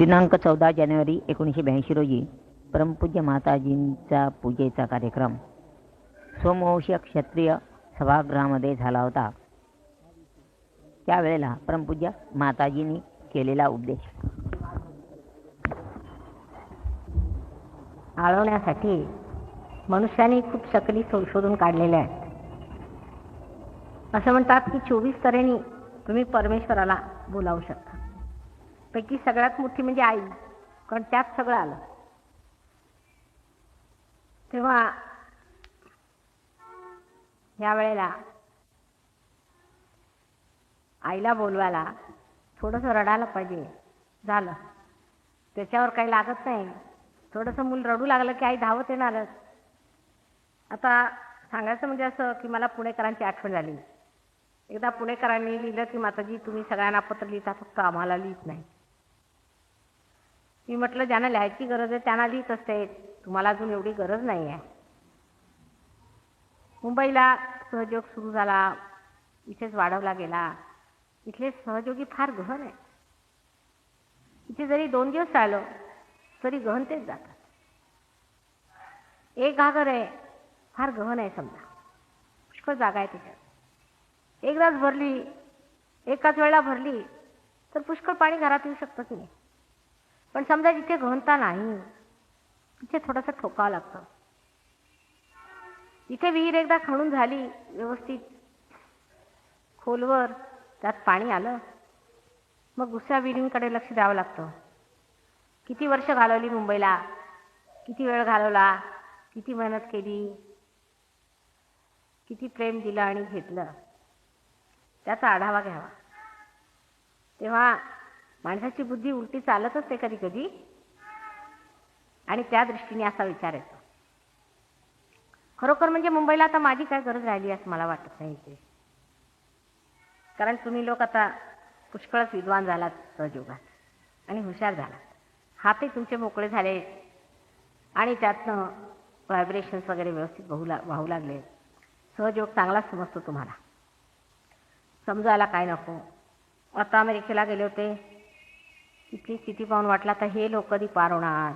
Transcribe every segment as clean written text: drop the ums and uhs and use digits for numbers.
दिनांक 14 जानेवारी 1982 रोजी परमपूज्य माताजींचा पूजेचा कार्यक्रम सोमवंशीय क्षत्रिय सभागृहामध्ये झाला होता. त्यावेळेला परमपूज्य माताजींनी केलेला उपदेश आळवण्यासाठी मनुष्याने खूप शकली शोधून काढलेल्या आहेत. असं म्हणतात की 24 तऱ्हेने तुम्ही परमेश्वराला बोलावू शकता. पैकी सगळ्यात मोठी म्हणजे आई, कारण त्यात सगळं आलं. तेव्हा या वेळेला आईला बोलवायला थोडंसं रडायला पाहिजे. झालं, त्याच्यावर काही लागत नाही. थोडंसं मूल रडू लागलं की आई धावत येणारच. आता सांगायचं म्हणजे असं की मला पुणेकरांची आठवण झाली. एकदा पुणेकरांनी लिहिलं की माताजी तुम्ही सगळ्यांना पत्र लिहिता, फक्त आम्हाला लिहित नाही. मी म्हटलं ज्यांना लिहायची गरज आहे त्यांना लिहित असते, तुम्हाला अजून एवढी गरज नाही आहे. मुंबईला सहयोग सुरू झाला, इथेच वाढवला गेला. इथले सहयोगी फार गहन आहे. इथे जरी 2 दिवस राहिलो तरी गहनतेच जातात. एक घागर आहे, फार गहन आहे. समजा पुष्कळ जागा आहे त्याच्यात. एकदाच भरली, एकाच वेळेला भरली तर पुष्कळ पाणी घरात येऊ शकतं की नाही. पण समजा जिथे गहनता नाही तिथे थोडंसं ठोकावं लागतं. इथे विहीर एकदा खणून झाली व्यवस्थित खोलवर, त्यात पाणी आलं, मग दुसऱ्या विहिरींकडे लक्ष द्यावं लागतं. किती वर्ष घालवली मुंबईला, किती वेळ घालवला, किती मेहनत केली, किती प्रेम दिलं आणि घेतलं, त्याचा आढावा घ्यावा. तेव्हा माणसाची बुद्धी उलटी चालत असते कधी कधी, आणि त्या दृष्टीने असा विचार येतो. खरोखर म्हणजे मुंबईला आता माझी काय गरज राहिली असं मला वाटत नाही इथे. कारण तुम्ही लोक आता पुष्कळच विद्वान झालात सहयोगात आणि हुशार झालात. हातही तुमचे मोकळे झाले आणि त्यातनं व्हायब्रेशन्स वगैरे व्यवस्थित वाहू लागले. सहयोग चांगलाच समजतो तुम्हाला, समजायला काय नको. आता अमेरिकेला गेले होते, तिथली स्थिती पाहून वाटला तर हे लोक कधी पार होणार.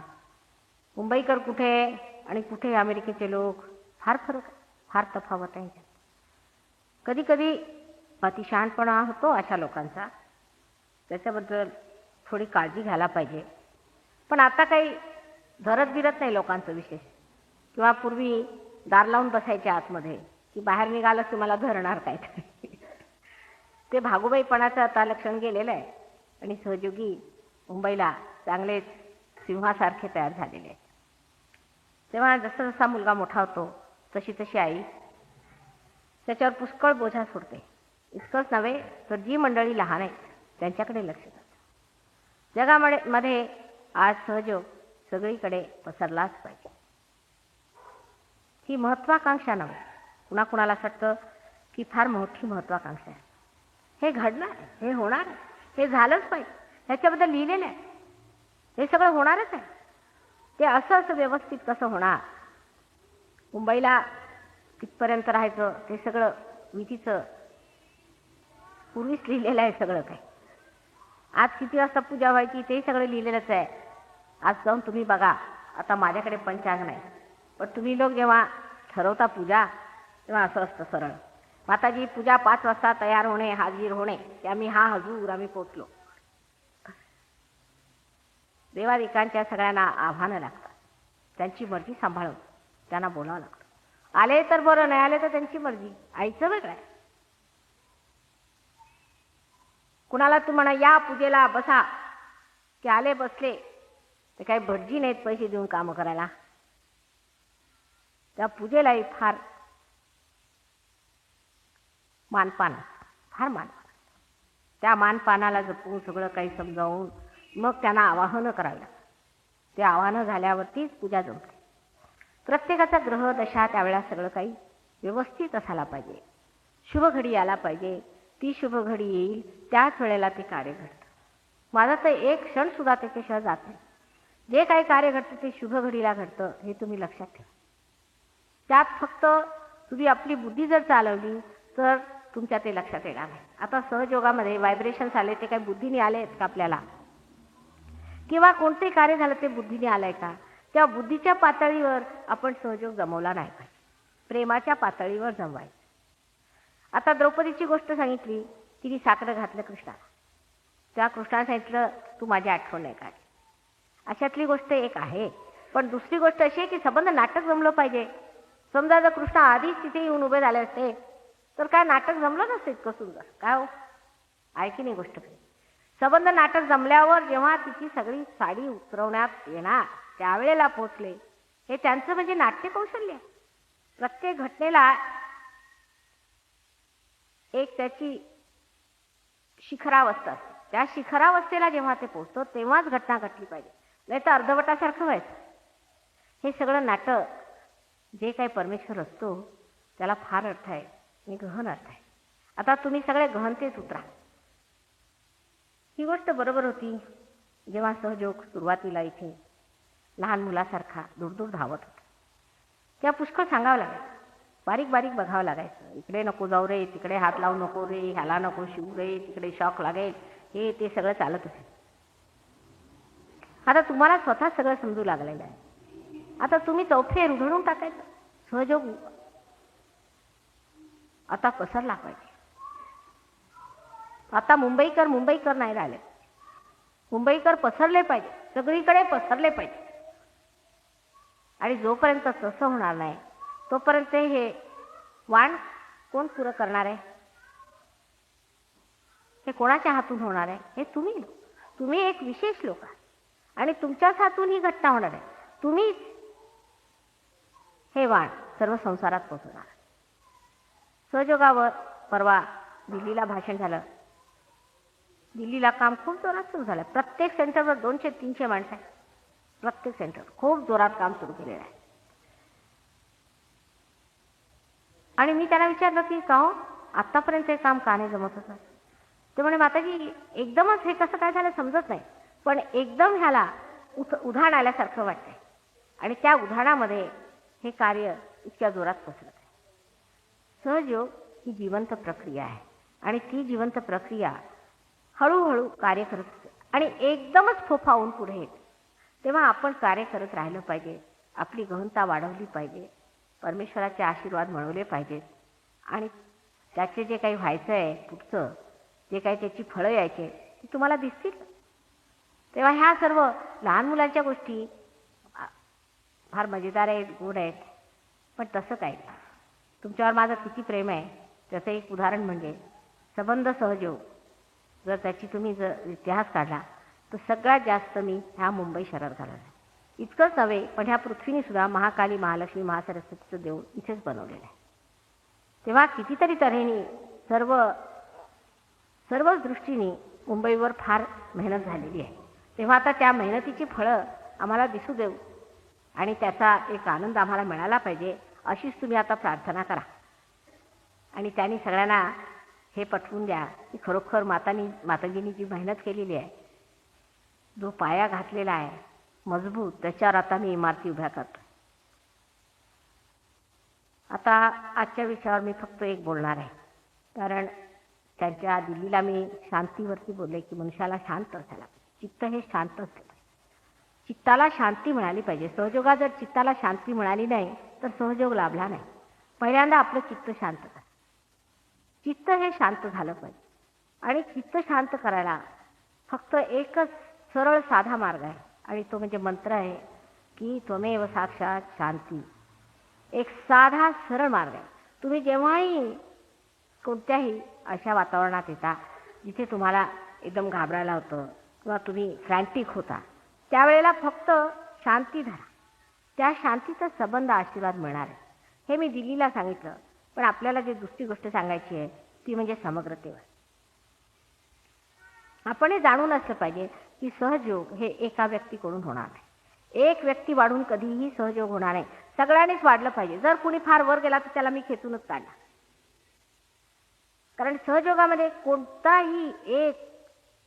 मुंबईकर कुठे आणि कुठे अमेरिकेचे लोक, फार फरक आहे, फार तफावत आहे. कधी कधी अतिशहाणपणा होतो अशा लोकांचा, त्याच्याबद्दल थोडी काळजी घ्यायला पाहिजे. पण आता काही धरत बिरत नाही लोकांचं विशेष. किंवा पूर्वी दार लावून बसायचे आतमध्ये की बाहेर निघालं की मला धरणार काय. ते भागुबाईपणाचं आता लक्षण गेलेलं आहे. आणि सहयोगी मुंबईला चांगलेच सिंहासारखे तयार झालेले आहेत. तेव्हा जसा जसा मुलगा मोठा होतो तशी तशी आई त्याच्यावर पुष्कळ बोजा सोडते. इतकंच नव्हे तर जी मंडळी लहान आहेत त्यांच्याकडे लक्ष देतात. जगामध्ये आज सहयोग सगळीकडे पसरलाच पाहिजे. ही महत्वाकांक्षा नव्हे. कुणाकुणाला असं वाटतं की फार मोठी महत्वाकांक्षा आहे, हे घडणार, हे होणार, हे झालंच पाहिजे, ह्याच्याबद्दल लिहिलेलं आहे, हे सगळं होणारच आहे. ते असं असं व्यवस्थित कसं होणार. मुंबईला कितपर्यंत राहायचं ते सगळं विधीचं पूर्वीच लिहिलेलं आहे सगळं काही. आज किती वाजता पूजा व्हायची ते सगळं लिहिलेलंच आहे. आज जाऊन तुम्ही बघा. आता माझ्याकडे पंचांग नाही, पण तुम्ही लोक जेव्हा ठरवता पूजा तेव्हा असं असतं सरळ, माताजी पूजा 5 वाजता तयार होणे, हाजीर होणे, की आम्ही आम्ही पोचलो. देवादिकांच्या सगळ्यांना आव्हानं लागतात. त्यांची मर्जी सांभाळून त्यांना बोलावं लागतं. आले तर बरं, नाही आले तर त्यांची मर्जी. आईचं वेगळं आहे. कुणाला तू म्हणा या पूजेला बसा, की आले बसले ते काही भटजी नाहीत पैसे देऊन कामं करायला. त्या पूजेलाही फार मानपान, फार मानपान. त्या मानपानाला जपून सगळं काही समजावून मग त्यांना आवाहनं करावी लागतात. ते आवाहनं झाल्यावरतीच पूजा जमते. प्रत्येकाचा ग्रह दशा त्यावेळेला सगळं काही व्यवस्थित असायला पाहिजे. शुभ घडी यायला पाहिजे. ती शुभ घडी येईल त्याच वेळेला ते कार्य घडतं. माझं तर एक क्षण सुद्धा त्याच्याशिवाय जात नाही. जे काही कार्य घडतं ते शुभ घडीला घडतं, हे तुम्ही लक्षात ठेवा. त्यात फक्त तुम्ही आपली बुद्धी जर चालवली तर तुमच्या ते लक्षात येणार नाही. आता सहयोगामध्ये व्हायब्रेशन्स आले ते काही बुद्धीने आले आहेत का आपल्याला? किंवा कोणते कार्य झालं ते बुद्धीने आलंय का, तेव्हा बुद्धीच्या पातळीवर आपण सहयोग जमवला नाही पाहिजे, प्रेमाच्या पातळीवर जमवायचं. आता द्रौपदीची गोष्ट सांगितली, तिने साखर घातलं कृष्णाला, त्या कृष्णाने सांगितलं तू माझी आठवण नाही काढली. अशातली गोष्ट एक आहे. पण दुसरी गोष्ट अशी आहे की संबंध नाटक जमलं पाहिजे. समजा जर कृष्ण आधीच तिथे येऊन उभे झाले असते तर काय नाटक जमलं नसतं इतकं सुंदर. काय हो, आहे की नाही गोष्ट. संबंध नाटक जमल्यावर जेव्हा तिची सगळी साडी उतरवण्यात येणार त्यावेळेला पोचले, हे त्यांचं म्हणजे नाट्य कौशल्य. प्रत्येक घटनेला एक त्याची शिखरावस्था असते. त्या शिखरावस्थेला जेव्हा ते पोचतो तेव्हाच घटना घडली पाहिजे, नाही तर अर्धवटासारखं व्हायचं. हे सगळं नाटक जे काही परमेश्वर असतो त्याला फार अर्थ आहे आणि गहन अर्थ आहे. आता तुम्ही सगळे गहनतेत उतरा. ही गोष्ट बरोबर होती जेव्हा सहयोग सुरुवातीला इथे लहान मुलासारखा दूर धावत होता, त्या पुष्कळ सांगावं लागायचं, बारीक बारीक बघावं लागायचं. इकडे नको जाऊ रे, तिकडे हात लावू नको रे, ह्याला नको शिवू रे, तिकडे शॉक लागेल, हे ते सगळं चालत असेल. आता तुम्हाला स्वतः सगळं समजू लागलेलं आहे. आता तुम्ही चौफेर उधळून टाकायचं. सहयोग आता पसरला पाहिजे. आता मुंबईकर नाही राहिले, मुंबईकर पसरले पाहिजे, सगळीकडे पसरले पाहिजे. आणि जोपर्यंत तसं होणार नाही तोपर्यंत हे वाण कोण पुरं करणार आहे? हे कोणाच्या हातून होणार आहे? हे तुम्ही एक विशेष लोक आहात आणि तुमच्याच हातून ही घटना होणार आहे. तुम्हीच हे वाण सर्व संसारात पोहोचवणार. सहयोगावर परवा दिल्लीला भाषण झालं. दिल्लीला काम खूप जोरात सुरू झालं. प्रत्येक सेंटरवर 200-300 माणसं आहेत. प्रत्येक सेंटर खूप जोरात काम सुरू केलेलं आहे. आणि मी त्यांना विचारलं की का हो आत्तापर्यंत हे काम का नाही जमत होतं? ते म्हणे माताजी एकदमच हे कसं काय झालं समजत नाही, पण एकदम ह्याला उधाण आल्यासारखं वाटतंय आणि त्या उधाणामध्ये हे कार्य इतक्या जोरात पसरत आहे. सहयोग ही जिवंत प्रक्रिया आहे आणि ती जिवंत प्रक्रिया हळूहळू कार्य करत असते आणि एकदमच फोफावून पुढे येते. तेव्हा आपण कार्य करत राहिलं पाहिजे, आपली गहनता वाढवली पाहिजे, परमेश्वराचे आशीर्वाद मिळवले पाहिजेत आणि त्याचे जे काही व्हायचं आहे पुढचं जे काही त्याची फळं यायचे ती तुम्हाला दिसतील. तेव्हा ह्या सर्व लहान मुलांच्या गोष्टी फार मजेदार आहेत, गोड आहेत, पण तसं काय नाही. तुमच्यावर माझं किती प्रेम आहे त्याचं एक उदाहरण म्हणजे संबंध सहयोग. जर त्याची तुम्ही जर इतिहास काढला तर सगळ्यात जास्त मी ह्या मुंबई शहरात घालवला. इतकंच नव्हे पण ह्या पृथ्वीने सुद्धा महाकाली, महालक्ष्मी, महासरस्वतीचं देऊळ इथेच बनवलेलं आहे. तेव्हा कितीतरी तऱ्हेने सर्वच दृष्टीने मुंबईवर फार मेहनत झालेली आहे. तेव्हा आता त्या मेहनतीची फळं आम्हाला दिसू देऊ आणि त्याचा एक आनंद आम्हाला मिळाला पाहिजे अशीच तुम्ही आता प्रार्थना करा. आणि त्यांनी सगळ्यांना हे पटवून द्या की खरोखर माताजींनी जी मेहनत केलेली आहे, जो पाया घातलेला आहे मजबूत, त्याच्यावर आता मी इमारती उभ्या करतो. आता आजच्या विषयावर मी फक्त एक बोलणार आहे, कारण त्यांच्या दिल्लीला मी शांतीवरती बोलले की मनुष्याला शांत असायला पाहिजे. चित्त हे शांत असलं पाहिजे. चित्ताला शांती मिळाली पाहिजे. सहयोगात जर चित्ताला शांती मिळाली नाही तर सहयोग लाभला नाही. पहिल्यांदा आपलं चित्त शांत करा. चित्त हे शांत झालं पाहिजे आणि चित्त शांत करायला फक्त एकच सरळ साधा मार्ग आहे आणि तो म्हणजे मंत्र आहे की त्वमेव साक्षात शांती. एक साधा सरळ मार्ग आहे. तुम्ही जेव्हाही कोणत्याही अशा वातावरणात येता जिथे तुम्हाला एकदम घाबरायला होतं किंवा तुम्ही फ्रँटिक होता, त्यावेळेला फक्त शांती धरा. त्या शांतीचा संबंध आशीर्वाद मिळणार आहे. हे मी दिल्लीला सांगितलं. पण आपल्याला जे दुसरी गोष्ट सांगायची आहे ती म्हणजे समग्रतेवर. आपण हे जाणून असलं पाहिजे की सहयोग हे एका व्यक्तीकडून होणार नाही. एक व्यक्ती वाढून कधीही सहयोग होणार नाही. सगळ्यांनीच वाढलं पाहिजे. जर कुणी फार वर गेला तर त्याला मी खेचूनच काढला. कारण सहयोगामध्ये कोणताही एक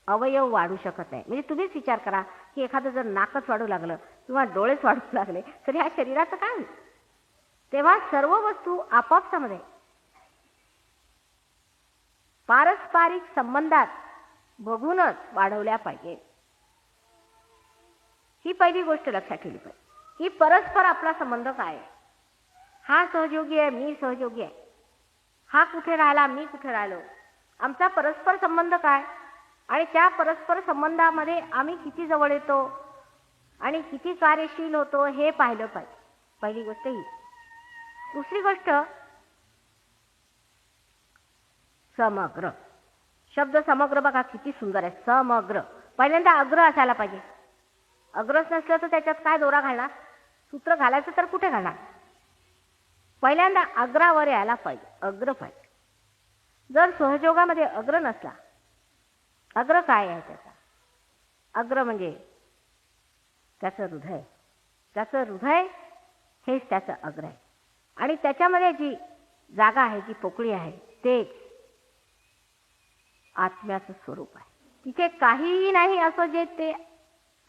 अवयव वाढू शकत नाही. म्हणजे तुम्हीच विचार करा की एखादं जर नाकच वाढू लागलं किंवा डोळेच वाढू लागले तर ह्या शरीराचं काय होईल? तेव्हा सर्व वस्तू आपापसामध्ये पारस्परिक संबंधात बघूनच वाढवल्या पाहिजे. ही पहिली गोष्ट लक्षात ठेवली पाहिजे की परस्पर आपला संबंध काय आहे. हा सहयोगी आहे, मी सहयोगी आहे. हा कुठे राहिला, मी कुठे राहिलो. आमचा परस्पर संबंध काय आणि त्या परस्पर संबंधामध्ये आम्ही किती जवळ येतो आणि किती कार्यशील होतो हे पाहिलं पाहिजे. पहिली गोष्ट ही. दुसरी गोष्ट समग्र. शब्द समग्र बघा किती सुंदर आहे. समग्र. पहिल्यांदा अग्र असायला पाहिजे. अग्रच नसलं तर त्याच्यात काय दोरा घालणार, सूत्र घालायचं तर कुठे घालणार. पहिल्यांदा अग्रावर यायला पाहिजे, अग्र पाहिजे. जर सहयोगामध्ये अग्र नसला, अग्र काय आहे त्याचा, अग्र म्हणजे त्याचं हृदय. त्याचं हृदय हेच त्याचं अग्र आहे आणि त्याच्यामध्ये जी जागा आहे, जी पोकळी आहे, तेच आत्म्याचं स्वरूप आहे. तिथे काहीही नाही असं जे ते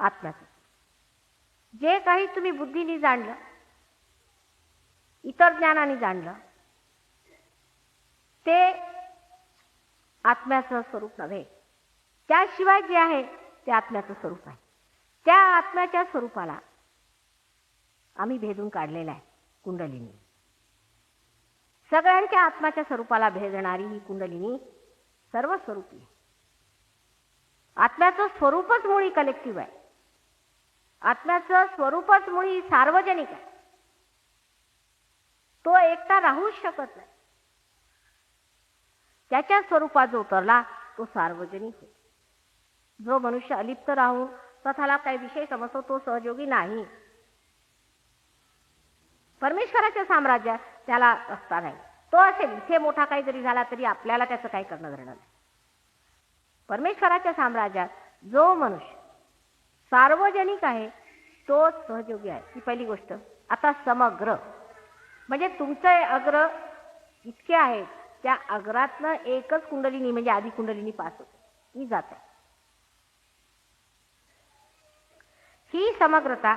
आत्म्याचं. जे काही तुम्ही बुद्धीने जाणलं, इतर ज्ञानाने जाणलं, ते आत्म्याचं स्वरूप नव्हे. त्याशिवाय जे आहे ते आत्म्याचं स्वरूप आहे. त्या आत्म्याच्या स्वरूपाला आम्ही भेदून काढलेला आहे कुंडलिनी. सगळ्यांच्या आत्म्याच्या स्वरूपाला भेदणारी ही कुंडलिनी सर्वस्वरूपी आहे. आत्म्याचं स्वरूपच मुळी कलेक्टिव्ह आहे. आत्म्याचं स्वरूपच मुळी सार्वजनिक आहे. तो एकटा राहूच शकत नाही. त्याच्या स्वरूपात जो उतरला तो सार्वजनिक आहे. जो मनुष्य अलिप्त राहून स्वतःला काही विषय समजतो तो सहयोगी नाही. परमेश्वराच्या साम्राज्यात त्याला रस्ता नाही. तो असेल इथे मोठा काहीतरी झाला तरी आपल्याला त्याचं काही करणं धरणं नाही. परमेश्वराच्या साम्राज्यात जो मनुष्य सार्वजनिक आहे तो सहयोगी आहे. ही पहिली गोष्ट. आता समग्र म्हणजे तुमचं अग्र इतके आहेत, त्या अग्रातनं एकच कुंडलिनी म्हणजे आधी कुंडलिनी पास होते, ही जात आहे. ही समग्रता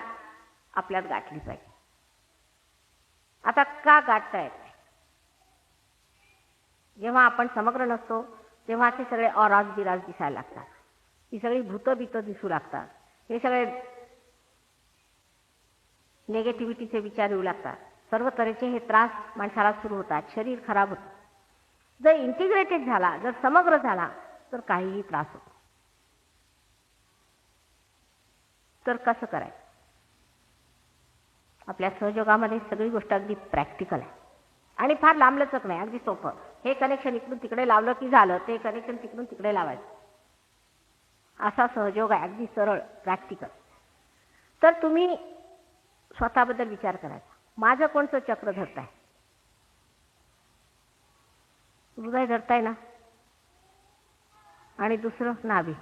आपल्यात गाठली पाहिजे. आता का गाठता येत नाही? जेव्हा आपण समग्र नसतो तेव्हा ते सगळे ऑराज बिराज दिसायला लागतात. ही सगळी भूतबीत दिसू लागतात. हे सगळे निगेटिव्हिटीचे विचार येऊ लागतात. सर्व तऱ्हेचे हे त्रास माणसाला सुरू होतात. शरीर खराब होतं. जर इंटिग्रेटेड झाला, जर समग्र झाला तर काहीही त्रास होतो. तर कसं करायचं? आपल्या सहयोगामध्ये सगळी गोष्ट अगदी प्रॅक्टिकल आहे आणि फार लांबलचक नाही, अगदी सोपं. हे कनेक्शन इकडून तिकडे लावलं की झालं, ते कनेक्शन तिकडून तिकडे लावायचं, असा सहयोग आहे. अगदी सरळ, प्रॅक्टिकल. तर तुम्ही स्वतःबद्दल विचार करायचा. माझं कोणतं चक्र धरताय? हृदय धरताय ना, आणि दुसरं नाभी.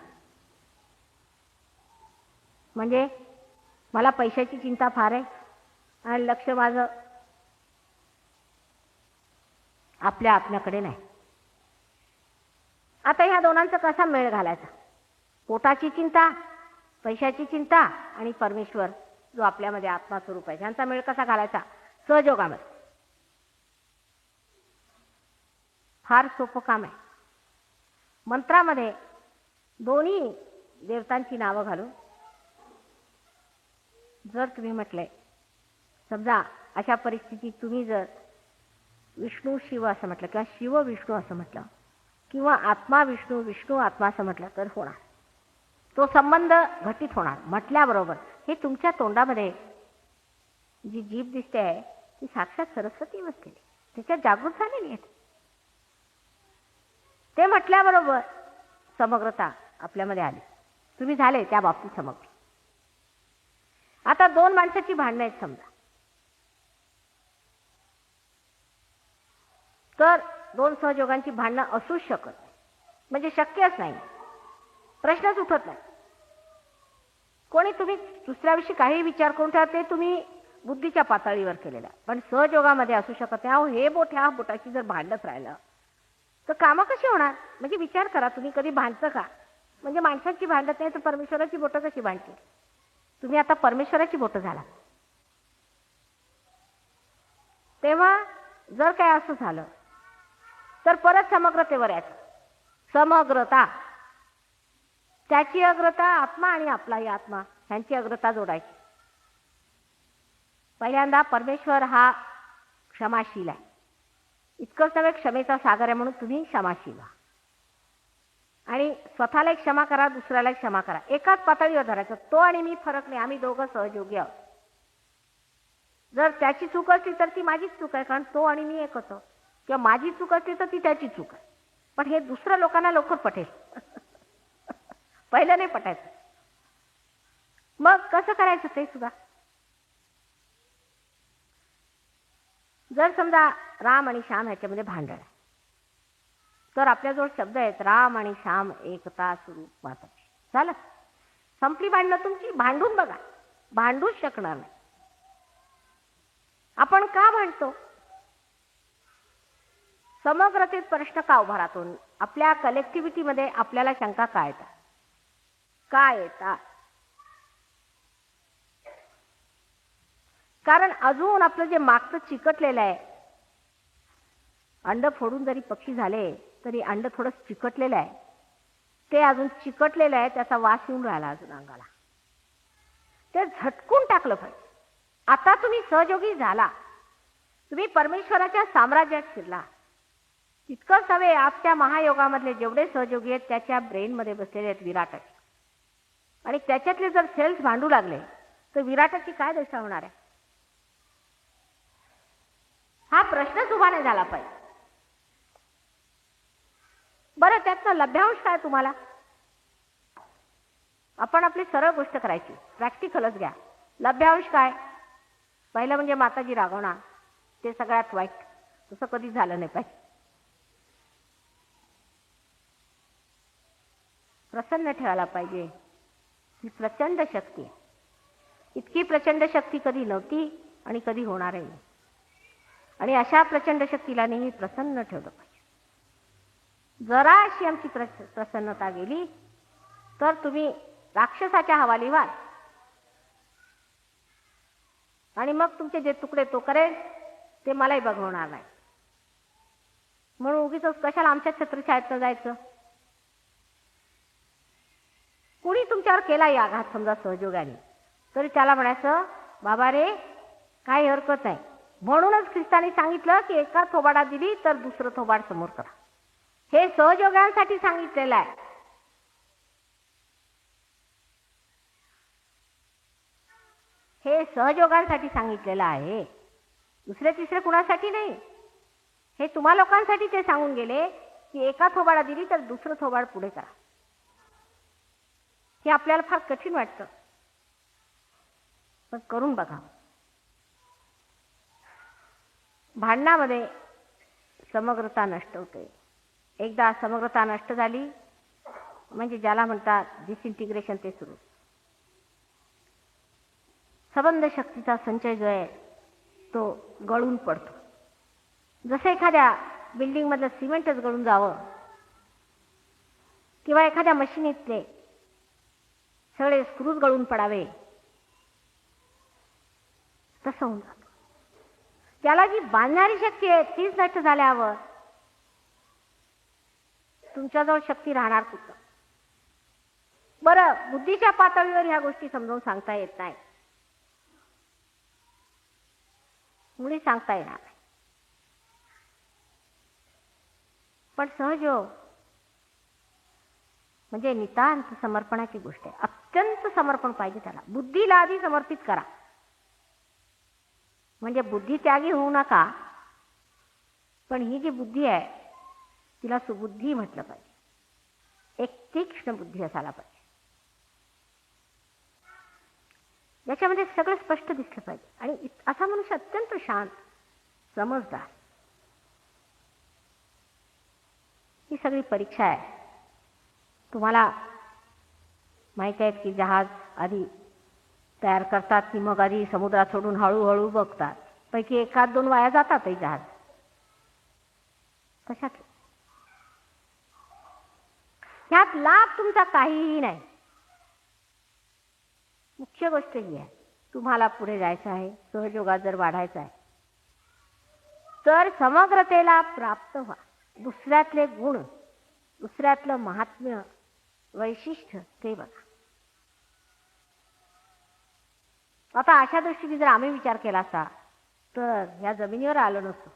म्हणजे मला पैशाची चिंता फार आहे आणि लक्ष माझं आपल्या आत्म्याकडे नाही. आता ह्या दोनांचा कसा मेळ घालायचा? पोटाची चिंता, पैशाची चिंता आणि परमेश्वर जो आपल्यामध्ये आत्मा स्वरूप आहे, ह्यांचा मेळ कसा घालायचा? सहयोगामध्ये. फार सोपं काम आहे. मंत्रामध्ये दोन्ही देवतांची नावं घालून जर तुम्ही म्हटले, समजा अशा परिस्थितीत तुम्ही जर विष्णू शिव असं म्हटलं किंवा शिव विष्णू असं म्हटलं किंवा आत्मा विष्णू विष्णू आत्मा असं म्हटलं तर होणार. तो संबंध घटित होणार. म्हटल्याबरोबर हे तुमच्या तोंडामध्ये जी जीभ दिसते आहे ती साक्षात सरस्वती बसलेली, त्याच्यात जागृत झालेली आहे. ते म्हटल्याबरोबर समग्रता आपल्यामध्ये आली. तुम्ही झाले त्या बाबतीत समग्र. आता दोन माणसाची भांडणं आहेत समजा, तर दोन सहयोगांची भांडणं असूच शकत नाही. म्हणजे शक्यच नाही, प्रश्नच उठत नाही. कोणी तुम्ही दुसऱ्याविषयी काही विचार करून ठेवा, ते तुम्ही बुद्धीच्या पातळीवर केलेला, पण सहयोगामध्ये असू शकत नाही. अहो हे बोट ह्या बोटाची जर भांडत राहिलं तर कामं कशी होणार? म्हणजे विचार करा, तुम्ही कधी भांडतं का? म्हणजे माणसाची भांडत नाही तर परमेश्वराची बोटं कशी भांडतील? तुम्ही आता परमेश्वराची बोटं झाला. तेव्हा जर काय असं झालं तर परत समग्रतेवर यायचं. समग्रता, त्याची अग्रता आत्मा आणि आपलाही आत्मा ह्यांची अग्रता जोडायची. पहिल्यांदा परमेश्वर हा क्षमाशील आहे. इतकंच नव्हे, क्षमेचा सागर आहे म्हणून तुम्ही क्षमाशील व्हा. आणि स्वतःला एक क्षमा करा, दुसऱ्याला क्षमा करा. एकाच पातळीवर धरायचं. तो आणि मी फरक नाही, आम्ही दोघं सहयोगी आहोत. जर त्याची चूक असली तर ती माझीच चूक आहे, कारण तो आणि मी एक होतो. किंवा माझी चूक असली तर ती त्याची चूक आहे. पण हे दुसऱ्या लोकांना लवकर पटेल. पहिलं नाही पटायचं. मग कसं करायचं ते सुद्धा. जर समजा राम आणि श्याम ह्याच्यामध्ये भांडण आहे, तर आपल्याजवळ शब्द आहेत, राम आणि श्याम एकता स्वरूप माताजी. झालं, संपली भांडणं तुमची. भांडून बघा, भांडूच शकणार नाही. आपण का भांडतो? समग्रतेत प्रश्न का उभा राहतो? आपल्या कलेक्टिव्हिटीमध्ये आपल्याला शंका का येतात? का येतात? कारण अजून आपलं जे मागचं चिकटलेलं आहे, अंड फोडून जरी पक्षी झाले तरी अंड थोडं चिकटलेलं आहे, ते अजून चिकटलेलं आहे, त्याचा वास येऊन राहिला अजून अंगाला. ते झटकून टाकलं पाहिजे. आता तुम्ही सहयोगी झाला, तुम्ही परमेश्वराच्या साम्राज्यात शिरला. तितकंच हवे, आजच्या महायोगामधले जेवढे सहयोगी आहेत त्याच्या ब्रेनमध्ये बसलेले आहेत विराटाचे. आणि त्याच्यातले जर सेल्स भांडू लागले तर विराटाची काय दशा होणार आहे? हा प्रश्नच उभा नाही झाला पाहिजे. बरं, त्यातनं लभ्यांश काय तुम्हाला? आपण आपली सरळ गोष्ट करायची, प्रॅक्टिकलच घ्या. लभ्यांश काय? पहिलं म्हणजे माताजी रागवणार, ते सगळ्यात वाईट. तसं कधी झालं नाही पाहिजे. प्रसन्न ठेवायला पाहिजे. ही प्रचंड शक्ती आहे. इतकी प्रचंड शक्ती कधी नव्हती आणि कधी होणारही नाही. आणि अशा प्रचंड शक्तीला नेहमी प्रसन्न ठेवलं पाहिजे. जरा अशी आमची प्रसन्नता गेली तर तुम्ही राक्षसाच्या हवाली व्हाल. आणि मग तुमचे जे तुकडे तो करेल ते मलाही बघवणार नाही. म्हणून उगीच कशाला आमच्या छत्रछायेतनं जायचं. कुणी तुमच्यावर केलाही आघात समजा सहयोगाने, तरी त्याला म्हणायचं, बाबा रे काही हरकत नाही. म्हणूनच ख्रिस्ताने सांगितलं की एका थोबाडात दिली तर दुसरं थोबाड समोर करा. हे सहयोगांसाठी सांगितलेलं आहे. हे सहयोगांसाठी सांगितलेलं आहे, दुसरे तिसरे कुणासाठी नाही. हे तुम्हा लोकांसाठी ते सांगून गेले की एका थोबाडा दिली तर दुसरं थोबाड पुढे करा. हे आपल्याला फार कठीण वाटतं, पण करून बघा. भांडणामध्ये समग्रता नष्ट होते. एकदा समग्रता नष्ट झाली म्हणजे ज्याला म्हणतात डिसइंटिग्रेशन, ते सुरू. संबंध शक्तीचा संचय जो आहे तो गळून पडतो. जसं एखाद्या बिल्डिंग मधलं सिमेंटच गळून जावं किंवा एखाद्या मशिनीतले सगळे स्क्रूज गळून पडावे, तसं होऊन जातं. त्याला जी बांधणारी शक्ती आहे तीच नष्ट झाल्यावर तुमच्याजवळ शक्ती राहणार कुठं? बरं, बुद्धीच्या पातळीवर ह्या गोष्टी समजावून सांगता येत नाही, मुळी सांगता येणार नाही. पण सहयोग म्हणजे नितांत समर्पणाची गोष्ट आहे. अत्यंत समर्पण पाहिजे त्याला. बुद्धीला आधी समर्पित करा. म्हणजे बुद्धी त्यागी होऊ नका, पण ही जी बुद्धी आहे तिला सुबुद्धी म्हटलं पाहिजे. एक तीक्ष्ण बुद्धी असायला पाहिजे, ज्याच्यामध्ये सगळं स्पष्ट दिसलं पाहिजे. आणि असा मनुष्य अत्यंत शांत, समजदार. ही सगळी परीक्षा आहे. तुम्हाला माहिती आहे की जहाज आधी तयार करतात की मग आधी समुद्रात सोडून हळूहळू बघतात. पैकी एखाद दोन वाया जातातही जहाज. तशात ह्यात लाभ तुमचा काहीही नाही. मुख्य गोष्ट ही आहे, तुम्हाला पुढे जायचं आहे, सहयोगात जर वाढायचं आहे तर समग्रतेला प्राप्त व्हा. दुसऱ्यातले गुण, दुसऱ्यातलं महात्म्य, वैशिष्ट्य ते बघा. आता अशा दृष्टीने जर आम्ही विचार केला असता तर या जमिनीवर आलो नसतो.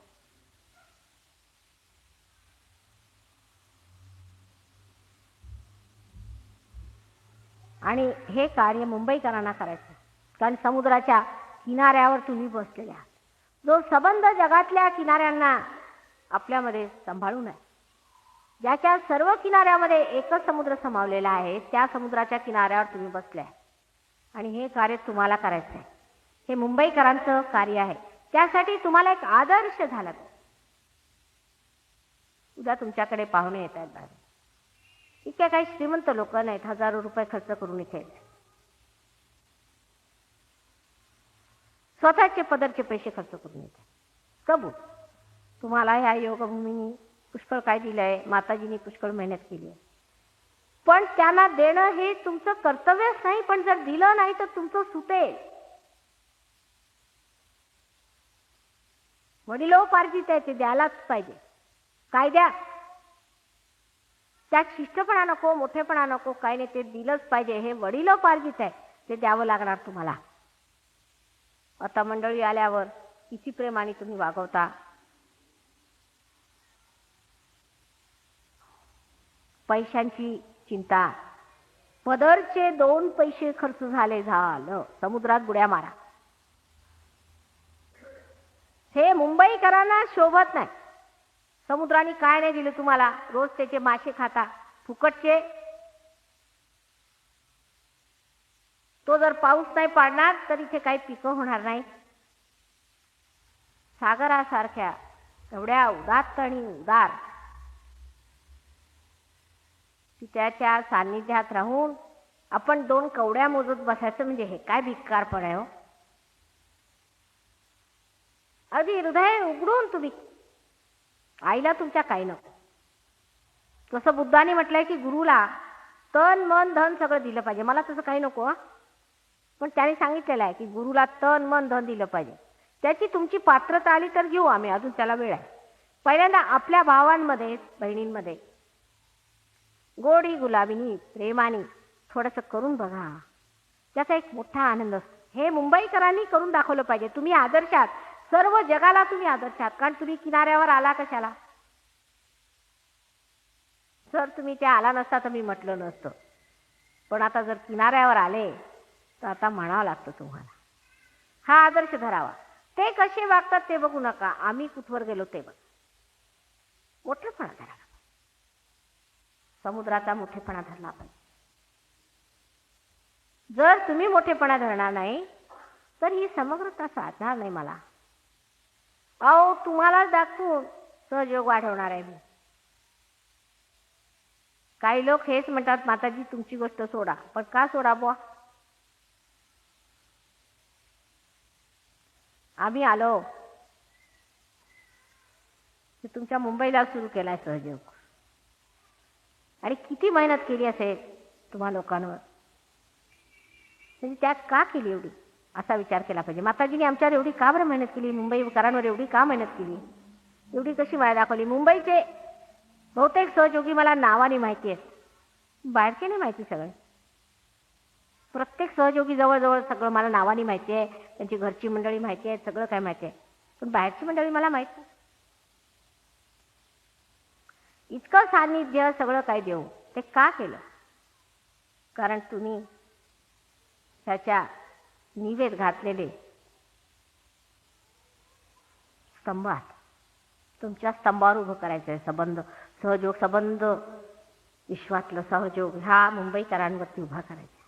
आणि हे कार्य मुंबईकरांना करायचं, कारण समुद्राच्या किनाऱ्यावर तुम्ही बसलेले आहात. जो संबंध जगातल्या किनाऱ्यांना आपल्यामध्ये सांभाळून आहे, ज्याच्या सर्व किनाऱ्यामध्ये एकच समुद्र समावलेला आहे, त्या समुद्राच्या किनाऱ्यावर तुम्ही बसले आहे आणि हे कार्य तुम्हाला करायचं आहे. हे मुंबईकरांचं कार्य आहे. त्यासाठी तुम्हाला एक आदर्श झाला. उद्या तुमच्याकडे पाहुणे येत आहेत बाहेर. इतके काही श्रीमंत लोक नाहीत, हजारो रुपये खर्च करून इथे स्वतःचे पदरचे पैसे खर्च करून येतात. कबूल, तुम्हाला ह्या योगभूमीनी पुष्कळ काय दिलंय, माताजींनी पुष्कळ मेहनत केली आहे, पण त्यांना देणं हे तुमचं कर्तव्यच नाही. पण जर दिलं नाही तर तुमचं सुटेल. वडिलोपार्जित आहे, ते द्यायलाच पाहिजे. काय द्या, त्यात शिष्टपणा नको, मोठेपणा नको, काय नाही, ते दिलंच पाहिजे. हे वडिलोपार्जित आहे, ते द्यावं लागणार तुम्हाला. आता मंडळी आल्यावर किती प्रेमाने तुम्ही वागवता. पैशांची चिंता, पदरचे 2 पैसे खर्च झालं, समुद्रात बुड्या मारा. हे मुंबईकरांना शोभत नाही. समुद्राने काय नाही दिलं तुम्हाला, रोज त्याचे मासे खाता फुकटचे. तो जर पाऊस नाही पाडणार तर इथे काही पिकं होणार नाही. सागरासारख्या एवढ्या उदात्त आणि उदार त्याच्या सान्निध्यात राहून आपण 2 कवड्या मोजत बसायचं म्हणजे हे काय भिक्कारपण आहे हो. अगदी हृदय उघडून तुम्ही, आईला तुमच्या काही नको. तसं बुद्धाने म्हटलंय की गुरुला तन मन धन सगळं दिलं पाहिजे. मला तसं काही नको, पण त्याने सांगितलेलं आहे की गुरुला तन मन धन दिलं पाहिजे. त्याची तुमची पात्रता आली तर घेऊ आम्ही, अजून त्याला वेळ आहे. पहिल्यांदा आपल्या भावांमध्ये बहिणींमध्ये गोडी गुलाबीनी प्रेमाने थोडंसं करून बघा, त्याचा एक मोठा आनंद असतो. हे मुंबईकरांनी करून दाखवलं पाहिजे. तुम्ही आदर्शात, सर्व जगाला तुम्ही आदर्शात. कारण तुम्ही किनाऱ्यावर आला कशाला? जर तुम्ही त्या आला नसता तर मी म्हटलं नसतं, पण आता जर किनाऱ्यावर आले तर आता म्हणावं लागतं तुम्हाला. हा आदर्श धरावा. ते कसे वागतात ते बघू नका, आम्ही कुठवर गेलो ते बघ. मोठेपणा धरावा, समुद्राचा मोठेपणा धरला पाहिजे. जर तुम्ही मोठेपणा धरणार नाही तर ही समग्रता साधणार नाही मला. अहो, तुम्हालाच दाखवून सहयोग वाढवणार आहे मी. काही लोक हेच म्हणतात, माताजी तुमची गोष्ट सोडा. पण का सोडा बुवा? आम्ही आलो की तुमच्या मुंबईला सुरू केलाय सहयोग, आणि किती मेहनत केली असेल तुम्हा लोकांवर. म्हणजे त्यात का केली एवढी, असा विचार केला पाहिजे. माताजीने आमच्यावर एवढी का बरं मेहनत केली, मुंबईकरांवर एवढी का मेहनत केली, एवढी कशी माया दाखवली. मुंबईचे बहुतेक सहयोगी मला नावाने माहिती आहेत, बाहेरचे नाही माहिती. सगळे प्रत्येक सहयोगी जवळजवळ सगळं मला नावाने माहिती आहे, त्यांची घरची मंडळी माहिती आहे, सगळं काय माहिती आहे, पण बाहेरची मंडळी मला माहित नाही. इतकं सान्निध्य सगळं काय देऊ, ते का केलं? कारण तुम्ही त्याच्या निवेद घातलेले स्तंभ आहात. तुमच्या स्तंभावर उभं करायचं आहे संबंध, सहयोग, संबंध, विश्वातलं सहयोग ह्या मुंबईकरांवरती उभा करायचा.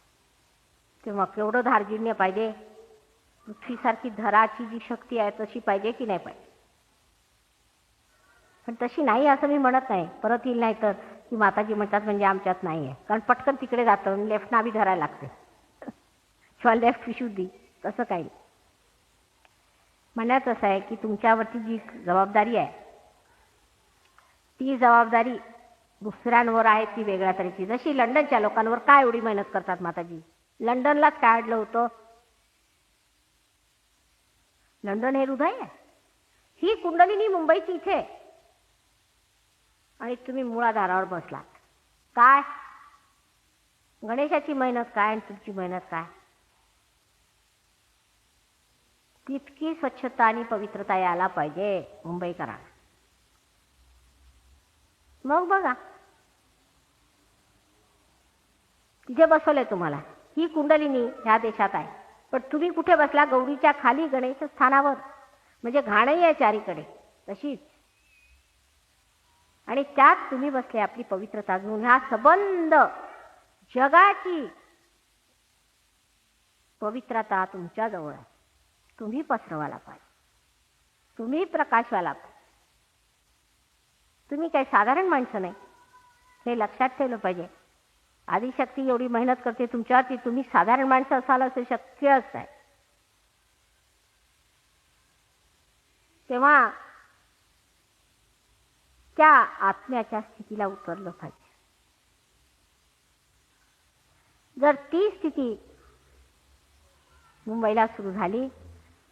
तेव्हा केवढं धार्जिण्य पाहिजे. पृथ्वीसारखी धराची जी शक्ती आहे तशी पाहिजे की नाही पाहिजे. पण तशी नाही असं मी म्हणत नाही. परत येईल नाही तर की माताजी म्हणतात म्हणजे आमच्यात नाही आहे, कारण पटकन तिकडे जातं, लेफ्ट नाभी धरायला लागते किंवा लेफ्ट विशुद्धी, तसं काही म्हणण्यात असं आहे की तुमच्यावरती जी जबाबदारी आहे ती जबाबदारी दुसऱ्यांवर आहे ती वेगळ्या तऱ्हेची. जशी लंडनच्या लोकांवर काय एवढी मेहनत करतात माताजी. लंडनलाच काय अडलं होतं? लंडन हे हृदय आहे. ही कुंडलिनी मुंबईची इथे, आणि तुम्ही मूळाधारावर बसलात. काय गणेशाची मेहनत काय आणि तुमची मेहनत काय? तितकी स्वच्छता आणि पवित्रता यायला पाहिजे मुंबईकरांना. मग बघा, तिथे बसवलंय तुम्हाला. ही कुंडलिनी ह्या देशात आहे, पण तुम्ही कुठे बसला? गौरीच्या खाली गणेश स्थानावर. म्हणजे घाणही आहे चारीकडे तशीच, आणि त्यात तुम्ही बसले आपली पवित्रता घेऊन. ह्या सबंध जगाची पवित्रता तुमच्या जवळ आहे. तुम्ही पसरवायला पाहिजे, तुम्ही प्रकाशवायला पाहिजे. तुम्ही काही साधारण माणसं नाही, हे लक्षात ठेवलं पाहिजे. आदिशक्ती एवढी मेहनत करते तुमच्यावरती, तुम्ही साधारण माणसं असाल असं शक्यच आहे. तेव्हा त्या आत्म्याच्या स्थितीला उतरलं पाहिजे. जर ती स्थिती मुंबईला सुरू झाली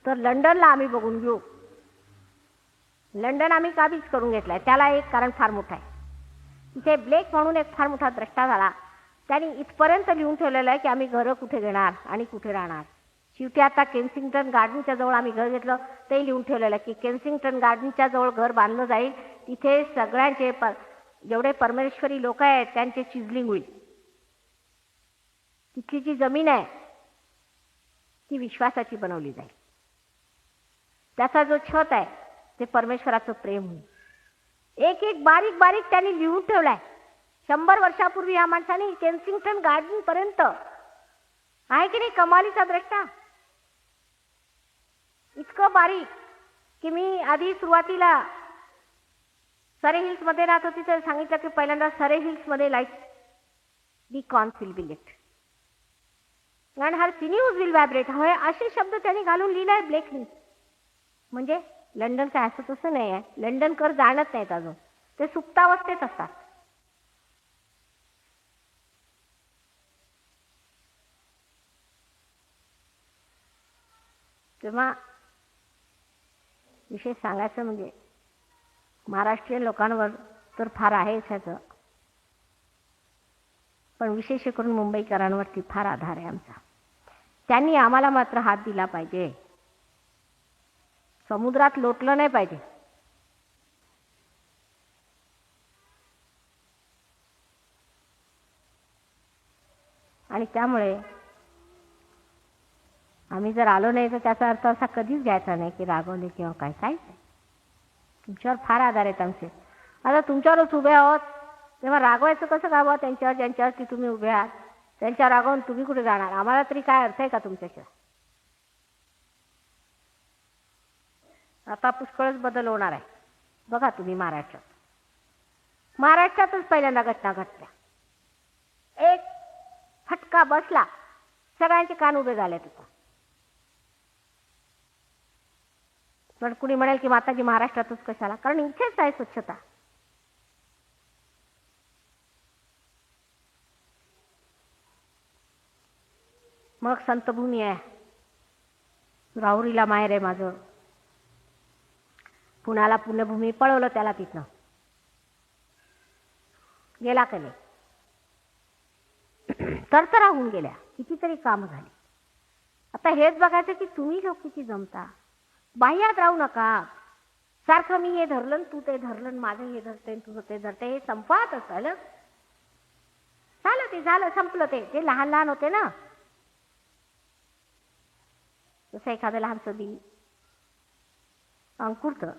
तर लंडनला आम्ही बघून घेऊ. लंडन आम्ही काबीज करून घेतलाय. त्याला एक कारण फार मोठं आहे. इथे ब्लेक म्हणून एक फार मोठा द्रष्टा झाला. त्यांनी इथपर्यंत लिहून ठेवलेलं आहे की आम्ही घरं कुठे घेणार आणि कुठे राहणार. शेवटी आता केन्सिंग्टन गार्डनच्या जवळ आम्ही घर घेतलं, ते लिहून ठेवलेलं आहे की केन्सिंग्टन गार्डनच्या जवळ घर बांधलं जाईल. तिथे सगळ्यांचे जेवढे परमेश्वरी लोक आहेत त्यांचे चिजलिंग होईल. तिथली जी जमीन आहे ती विश्वासाची बनवली जाईल. त्याचा जो छत आहे ते परमेश्वराचं प्रेम होईल. एक एक बारीक बारीक त्यांनी लिहून ठेवलाय. 100 वर्षापूर्वी या माणसाने केन्सिंग्टन गार्डन पर्यंत. आहे की नाही कमालीचा द्रष्टा? इतकं बारीक की मी आधी सुरुवातीला सरे हिल्स मध्ये राहत होती तर सांगितलं की पहिल्यांदा सरे हिल्स मध्ये light beacons will be lit and her sinews will vibrate. होय असे शब्द त्यांनी घालून लिहिलाय ब्लेकनी. म्हणजे लंडन काय असं तसं नाही आहे. लंडनकर जाणत नाहीत अजून, ते सुप्तावस्थेत असतात. तेव्हा विशेष सांगायचं म्हणजे महाराष्ट्रीयन लोकांवर तर फार आहेच ह्याचं, पण विशेष करून मुंबईकरांवरती फार आधार आहे आमचा. त्यांनी आम्हाला मात्र हात दिला पाहिजे. समुद्रात लोटलं नाही पाहिजे. आणि त्यामुळे आम्ही जर आलो नाही तर त्याचा अर्थ असा कधीच घ्यायचा नाही की रागवले किंवा काय. काहीच नाही. तुमच्यावर फार आधार आहेत आमचे. आता तुमच्यावरच उभे आहोत, तेव्हा रागवायचं कसं गावं त्यांच्यावर ज्यांच्यावरती तुम्ही उभे आहात. त्यांच्या रागावून तुम्ही कुठे जाणार? आम्हाला तरी काय अर्थ आहे का तुमच्याशिवाय? आता पुष्कळच बदल होणार आहे बघा तुम्ही महाराष्ट्रात. महाराष्ट्रातच पहिल्यांदा घटना घडल्या. एक फटका बसला, सगळ्यांचे कान उभे झाले तिथं. पण कुणी म्हणेल की माताजी महाराष्ट्रातच कशाला? कारण इथेच आहे स्वच्छता. मग संतभूमी आहे, राहुरीला माहेर आहे माझं. पुण्याला पुण्यभूमी, पळवलं त्याला तिथनं. गेला का नाही? तर राहून गेल्या. कितीतरी कामं झाली. आता हेच बघायचं की तुम्ही लोक किती जमता. बाह्यात राहू नका. सारखं मी हे धरलं, तू ते धरलं, माझं हे धरते, तुझं ते धरते, हे संपत असाल. झालं ते झालं, संपलं. ते लहान लहान होते ना. जसं एखादं लहानसं बी अंकुरतं,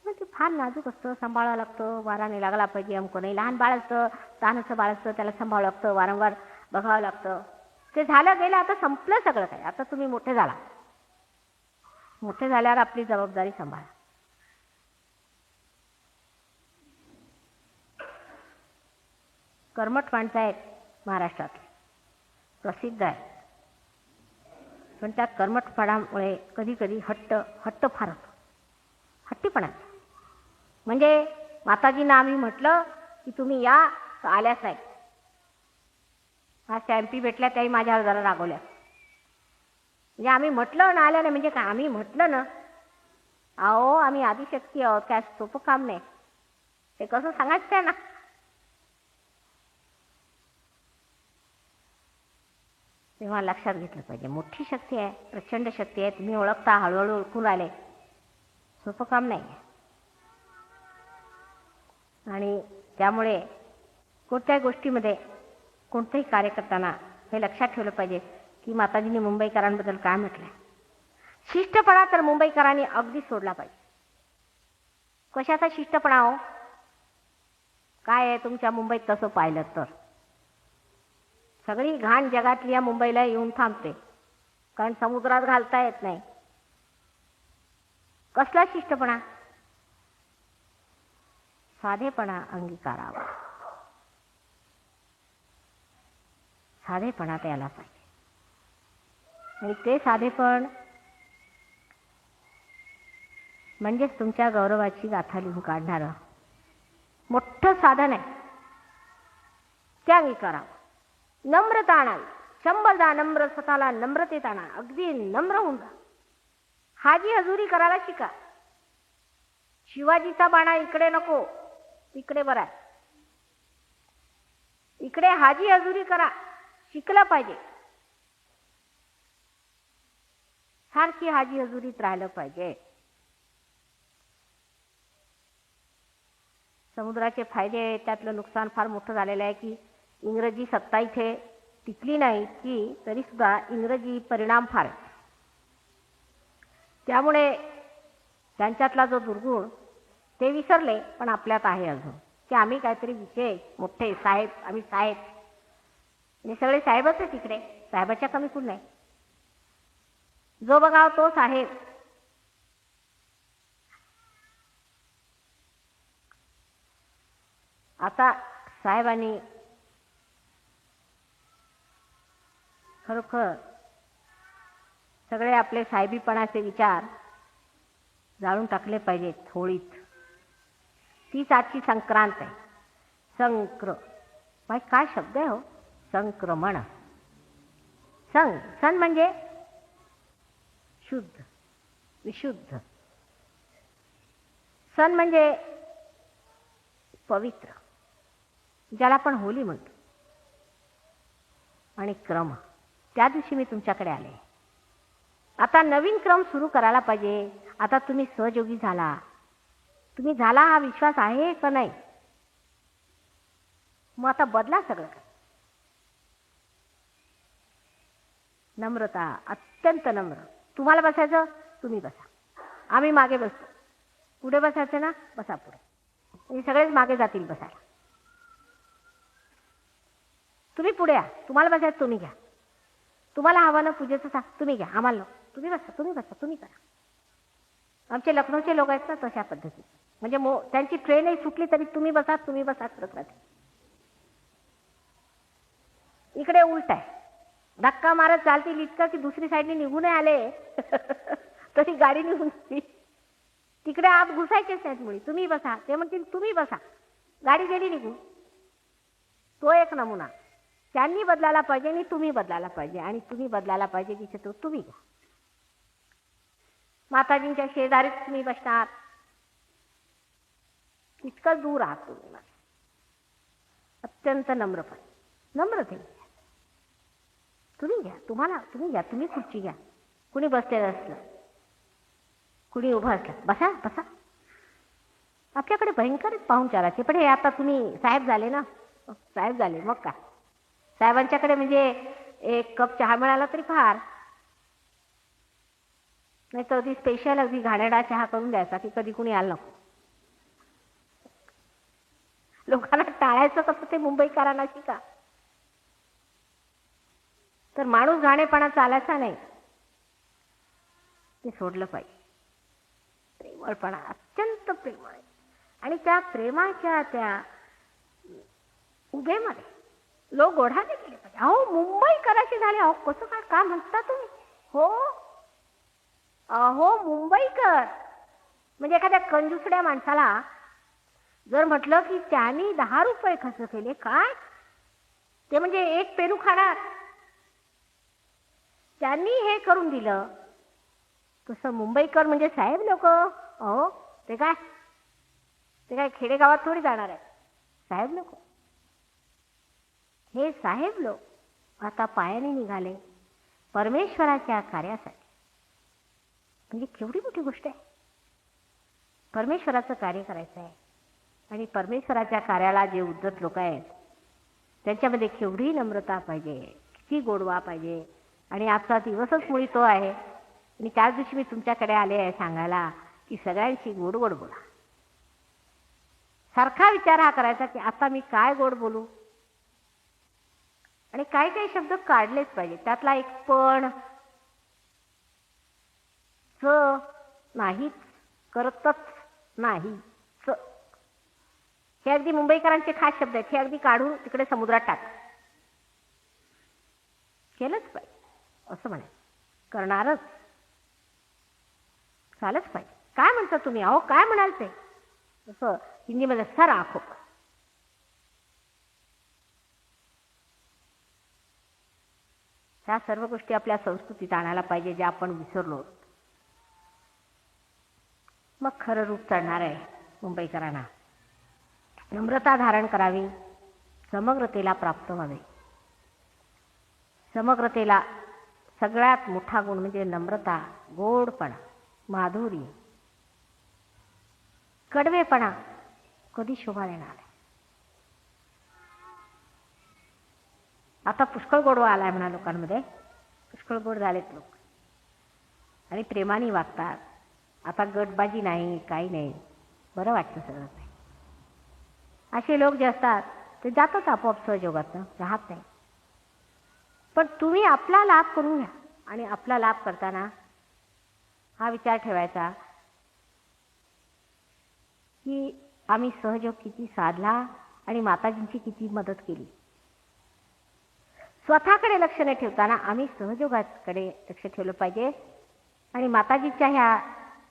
ते फार नाजूक असतं, सांभाळावं लागतं. वारा नाही लागला पाहिजे, अमको नाही. लहान बाळ असतं, तानचं बाळ असतं, त्याला सांभाळावं लागतं, वारंवार बघावं लागतं. ते झालं गेलं, आता संपलं सगळं काय. आता तुम्ही मोठे झाला. मोठे झाल्यावर आपली जबाबदारी सांभाळा. कर्मठ माणसं आहेत महाराष्ट्रात, प्रसिद्ध आहे. पण त्या कर्मठपणामुळे कधी कधी हट्ट फार होतो. हट्टीपणा. म्हणजे माताजींना आम्ही म्हटलं की तुम्ही या, तर आल्याच नाही. आज MP भेटल्या त्याही माझ्यावर जरा रागवल्या. म्हणजे आम्ही म्हटलं ना आल्या नाही म्हणजे काय? आम्ही म्हटलं ना, अहो आम्ही आदिशक्ती आहोत, काय सोपं काम नाही. ते कसं सांगायचं ना. तेव्हा लक्षात घेतलं पाहिजे मोठी शक्ती आहे, प्रचंड शक्ती आहे. तुम्ही ओळखता, हळूहळू ओळखून राहिले. सोपं काम नाही आहे. आणि त्यामुळे कोणत्याही गोष्टीमध्ये कोणतंही कार्य करताना हे लक्षात ठेवलं पाहिजे की माताजींनी मुंबईकरांबद्दल काय म्हटलंय. शिष्टपणा तर मुंबईकरांनी अगदी सोडला पाहिजे. कशाचा शिष्टपणा हो? काय आहे तुमच्या मुंबईत तसं पाहिलं तर? सगळी घाण जगातली या मुंबईला येऊन थांबते, कारण समुद्रात घालता येत नाही. कसला शिष्टपणा? साधेपणा अंगीकारावा. साधेपणा त्याला पाहिजे. आणि ते साधेपण म्हणजेच तुमच्या गौरवाची गाथा लिहून काढणारं मोठं साधन आहे. त्या अंगीकारावं. नम्रता आणावी. 100दा नम्र स्वतःला नम्रतेत आणा. अगदी नम्र होऊन जा. हाजी हजुरी करायला शिका. शिवाजीचा बाणा इकडे नको, इकडे बरा. इकडे हाजी हजुरी करा. शिकलं पाहिजे. सारखी हाजी हजुरीत राहिलं पाहिजे. समुद्राचे फायदे, त्यातलं नुकसान फार मोठं झालेलं आहे की इंग्रजी सत्ता इथे टिकली नाही की तरी सुद्धा इंग्रजी परिणाम फार आहे. त्यामुळे त्यांच्यातला जो दुर्गुण ते विसरले, पण आपल्यात आहे अजून की आम्ही काहीतरी विशेष मोठे साहेब, आम्ही साहेब. हे सगळे साहेबच आहे तिकडे, साहेबाच्या कमी कोण नाही. जो बघाव तो साहेब. आता साहेबांनी खरोखर सगळे आपले साहेबीपणाचे विचार जाळून टाकले पाहिजेत होळीत. तीच आजची संक्रांत आहे. काय शब्द आहे हो? संक्रमण. सन म्हणजे शुद्ध, विशुद्ध. सन म्हणजे पवित्र, ज्याला आपण होली म्हणतो. आणि क्रम, त्या दिवशी मी तुमच्याकडे आले. आता नवीन क्रम सुरू करायला पाहिजे. आता तुम्ही सहयोगी झाला. तुम्ही झाला हा विश्वास आहे का नाही? मग आता बदला सगळं काही. नम्रता, अत्यंत नम्र. तुम्हाला बसायचं, तुम्ही बसा. आम्ही मागे बसतो. पुढे बसायचं ना, बसा पुढे. म्हणजे सगळेच मागे जातील बसायला. तुम्ही पुढे या. तुम्हाला बसायचं, तुम्ही घ्या. तुम्हाला हवं ना पूजेचं सांग, तुम्ही घ्या. आम्हाला तुम्ही बसा, तुम्ही बसा, तुम्ही करा. आमचे लखनौचे लोक आहेत ना तशा पद्धतीचे. म्हणजे त्यांची ट्रेनही सुटली तरी तुम्ही बसा, तुम्ही बसा करत राहते. इकडे उलट आहे. धक्का मारत चालतील इतकं की दुसरी साईडने निघून आले तशी गाडी निघून तिकडे आत घुसायचेच नाहीत मुळी. तुम्ही बसा. ते म्हणतील तुम्ही बसा, गाडी गेली निघून. तो एक नमुना. त्यांनी बदलायला पाहिजे आणि तुम्ही बदलायला पाहिजे. आणि तुम्ही बदलायला पाहिजे तिथे तो तुम्ही घ्या. माताजींच्या शेजारीच तुम्ही बसणार, इतकं दूर आहात तुम्ही. अत्यंत नम्रपणे, नम्रते तुम्ही घ्या. तुम्ही घ्या. तुम्ही खुर्ची घ्या. कुणी बसलेलं असलं, कुणी उभं असलं, बसा बसा. आपल्याकडे भयंकर पाहुणचाराचे. पण हे आता तुम्ही साहेब झाले ना, साहेब झाले मग काय. साहेबांच्याकडे म्हणजे एक कप चहा मिळाला तरी फार, नाही तर अगदी स्पेशल, अगदी घाणेरडा चहा करून द्यायचा की कधी कुणी आलं नको. लोकांना टाळायचं कसं ते मुंबईकरांना शिका. तर माणूस घाणेपणा चालायचा नाही, ते सोडलं पाहिजे. प्रेमळपणा, अत्यंत प्रेमळ. आणि त्या प्रेमाच्या त्या उभेमध्ये लोक ओढाले गेले पाहिजे. अहो मुंबईकराचे झाले. अहो कसं काय म्हणता तुम्ही? हो अहो मुंबईकर म्हणजे एखाद्या कंजूसड्या माणसाला जर म्हटलं की त्यांनी 10 रुपये खर्च केले, काय ते म्हणजे एक पेरू खाणार, त्यांनी हे करून दिलं. तसं मुंबईकर म्हणजे साहेब लोक. अहो ते काय खेडेगावात थोडी जाणार आहे साहेब लोक. हे साहेब लोक आता पायाने निघाले. परमेश्वराच्या कार्यासाठी. म्हणजे केवढी मोठी गोष्ट आहे. परमेश्वराचं कार्य करायचं आहे आणि परमेश्वराच्या कार्याला जे उद्धत लोक आहेत त्यांच्यामध्ये केवढी नम्रता पाहिजे, किती गोडवा पाहिजे. आणि आजचा दिवसच मुळी तो आहे. आणि त्याच दिवशी मी तुमच्याकडे आले आहे सांगायला की सगळ्यांशी गोड गोड बोला. सारखा विचार हा करायचा की आता मी काय गोड बोलू. आणि काही काही शब्द काढलेच पाहिजे. त्यातला एक पण, च नाहीच, करतच नाही च, हे अगदी मुंबईकरांचे खास शब्द आहेत. हे अगदी काढून तिकडे समुद्रात टाक. केलंच पाहिजे असं म्हणाय. करणारच झालंच पाहिजे. काय म्हणता तुम्ही, अहो काय म्हणाल ते, असं हिंदीमध्ये सर आखो. ह्या सर्व गोष्टी आपल्या संस्कृतीत आणायला पाहिजे ज्या आपण विसरलो. मग खरं रूप चढणार आहे मुंबईकरांना. नम्रता धारण करावी, समग्रतेला प्राप्त व्हावे. समग्रतेला सगळ्यात मोठा गुण म्हणजे नम्रता, गोडपणा, माधुर्य. कडवेपणा कधी शोभा देणार. आता पुष्कळ गोडवा आलाय म्हणा लोकांमध्ये. पुष्कळ गोड झालेत लोक आणि प्रेमाने वागतात. आता गटबाजी नाही, काही नाही, बरं वाटतं सगळं. असे लोक जे असतात ते जातात आपोआप सहयोगातनं, राहत नाही. पण तुम्ही आपला लाभ करून घ्या. आणि आपला लाभ करताना हा विचार ठेवायचा की आम्ही सहयोग किती साधला आणि माताजींची किती मदत केली. स्वतःकडे लक्ष न ठेवताना आम्ही सहयोगाकडे लक्ष ठेवलं पाहिजे. आणि माताजीच्या ह्या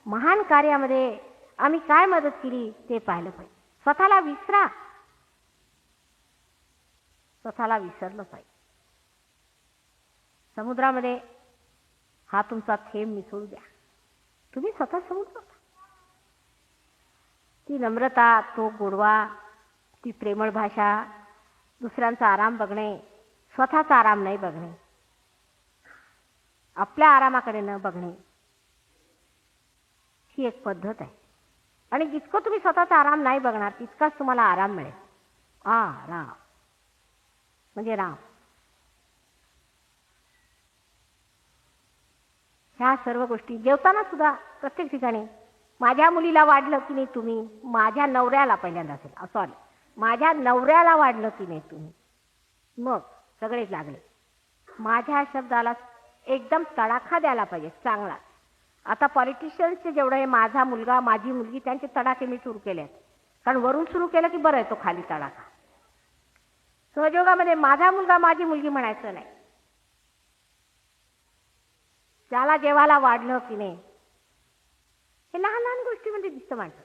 महान कार्यामध्ये आम्ही काय मदत केली ते पाहिलं पाहिजे. स्वतःला विसरा, स्वतःला विसरलं पाहिजे. समुद्रामध्ये हा तुमचा थेंब मिसळू द्या, तुम्ही स्वतः समुद्र. ती नम्रता, तो गोडवा, ती प्रेमळ भाषा, दुसऱ्यांचा आराम बघणे, स्वतःचा आराम नाही बघणे, आपल्या आरामाकडे न बघणे, ही एक पद्धत आहे. आणि जितकं तुम्ही स्वतःचा आराम नाही बघणार तितकाच तुम्हाला आराम मिळेल. राम म्हणजे राम. ह्या सर्व गोष्टी जेवताना सुद्धा प्रत्येक ठिकाणी माझ्या मुलीला वाढलं की नाही तुम्ही, माझ्या नवऱ्याला पहिल्यांदा असेल सॉरी माझ्या नवऱ्याला वाढलं की नाही तुम्ही, मग सगळेच लागले. माझ्या शब्दाला एकदम तडाखा द्यायला पाहिजे चांगला. आता पॉलिटिशियन्सचे जेवढं आहे माझा मुलगा माझी मुलगी त्यांचे तडाखे मी सुरू केले आहेत. कारण वरून सुरू केलं की बरं येतो खाली तडाखा. सहयोगामध्ये माझा मुलगा माझी मुलगी म्हणायचं नाही. त्याला जेवायला वाढलं की नाही हे लहान लहान गोष्टीमध्ये दिसतं माणसं.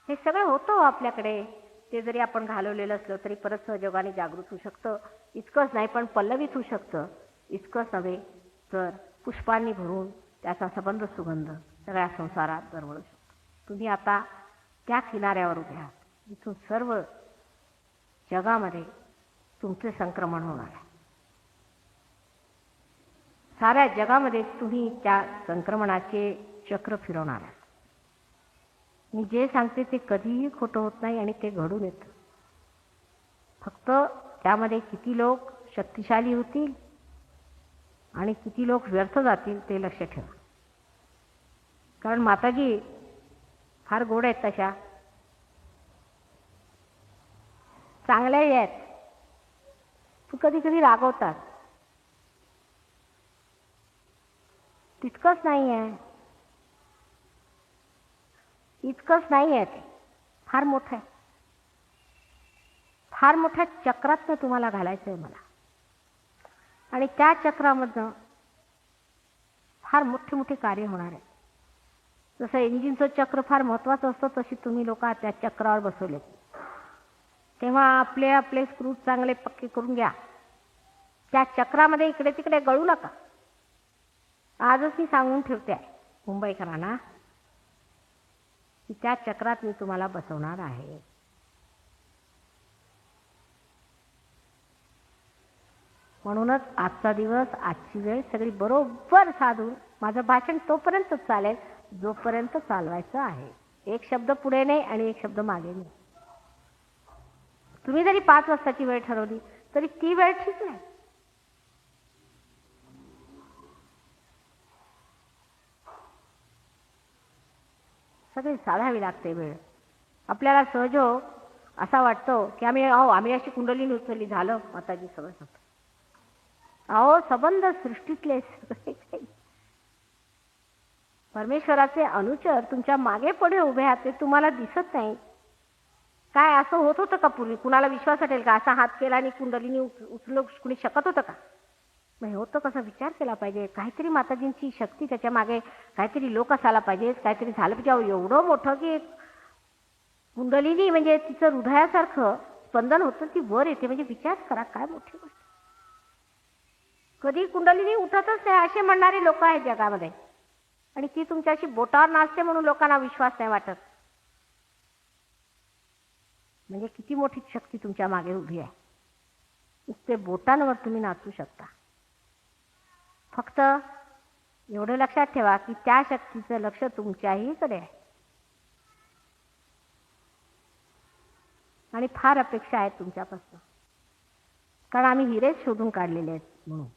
हे सगळं होतं आपल्याकडे. ते जरी आपण घालवलेलं असलं तरी परत सहयोगाने जागृत होऊ शकतं. इतकंच नाही पण पल्लवित होऊ शकतं. इतकंच नव्हे तर पुष्पांनी भरून त्याचा सबंध सुगंध सगळ्या संसारात दरवळू शकतो. तुम्ही आता त्या किनाऱ्यावर उभे आहात जिथून सर्व जगामध्ये तुमचे संक्रमण होणार आहे. साऱ्या जगामध्ये तुम्ही त्या संक्रमणाचे चक्र फिरवणार आहात. मी जे सांगते ते कधीही खोटं होत नाही आणि ते घडून येतं. फक्त त्यामध्ये किती लोक शक्तिशाली होतील आणि किती लोक व्यर्थ जातील ते लक्ष ठेवा. कारण माताजी फार गोड आहेत, तशा चांगल्याही आहेत, तू कधी कधी रागवतात. तितकंच नाही आहे, इतकंच नाही आहे, ते फार मोठं आहे. फार मोठ्या चक्रातनं तुम्हाला घालायचं आहे मला. आणि त्या चक्रामधनं फार मोठे मोठे कार्य होणार आहे. जसं इंजिनचं चक्र फार महत्त्वाचं असतं तशी तुम्ही लोक त्या चक्रावर बसवले. तेव्हा आपले आपले स्क्रू चांगले पक्के करून घ्या. त्या चक्रामध्ये इकडे तिकडे गळू नका. आजच मी सांगून ठेवते मुंबईकरांना की त्या चक्रात मी तुम्हाला बसवणार आहे. म्हणूनच आजचा दिवस, आजची वेळ सगळी बरोबर साधून माझं भाषण तोपर्यंत चालेल जोपर्यंत चालवायचं आहे. एक शब्द पुढे नाही आणि एक शब्द मागे नाही. तुम्ही जरी 5 वाजताची वेळ ठरवली तरी ती वेळ ठीक नाही. सगळी साधावी लागते वेळ. आपल्याला सहजोग असा वाटतो की आम्ही अशी कुंडलीने उचलली, झालं माताजी सगळं संपलं. अहो संबंध सृष्टीतले परमेश्वराचे अनुचर तुमच्या मागे पुढे उभे आहात, ते तुम्हाला दिसत नाही. काय असं होत होतं का पूर्वी? कुणाला विश्वास वाटेल का असा हात केला आणि कुंडलीने उचलू कुणी शकत होतं का? मग होतं कसा विचार केला पाहिजे. काहीतरी माताजींची शक्ती, त्याच्या मागे काहीतरी लोक असायला पाहिजे, काहीतरी झालं पाहिजे. अहो एवढं मोठं की कुंडलिनी म्हणजे तिचं हृदयासारखं स्पंदन होतं, ती वर येते, म्हणजे विचार करा काय मोठी गोष्ट. कधी कुंडलिनी उठतच नाही असे म्हणणारे लोक आहेत जगामध्ये, आणि ती तुमच्याशी बोटावर नाचते म्हणून लोकांना विश्वास नाही वाटत. म्हणजे किती मोठी शक्ती तुमच्या मागे उभी आहे. नुसते बोटांवर तुम्ही नाचू शकता. फक्त एवढं लक्षात ठेवा की त्या शक्तीचं लक्ष तुमच्याही कडे आहे आणि फार अपेक्षा आहेत तुमच्यापासून, कारण आम्ही हिरेच शोधून काढलेले आहेत म्हणून.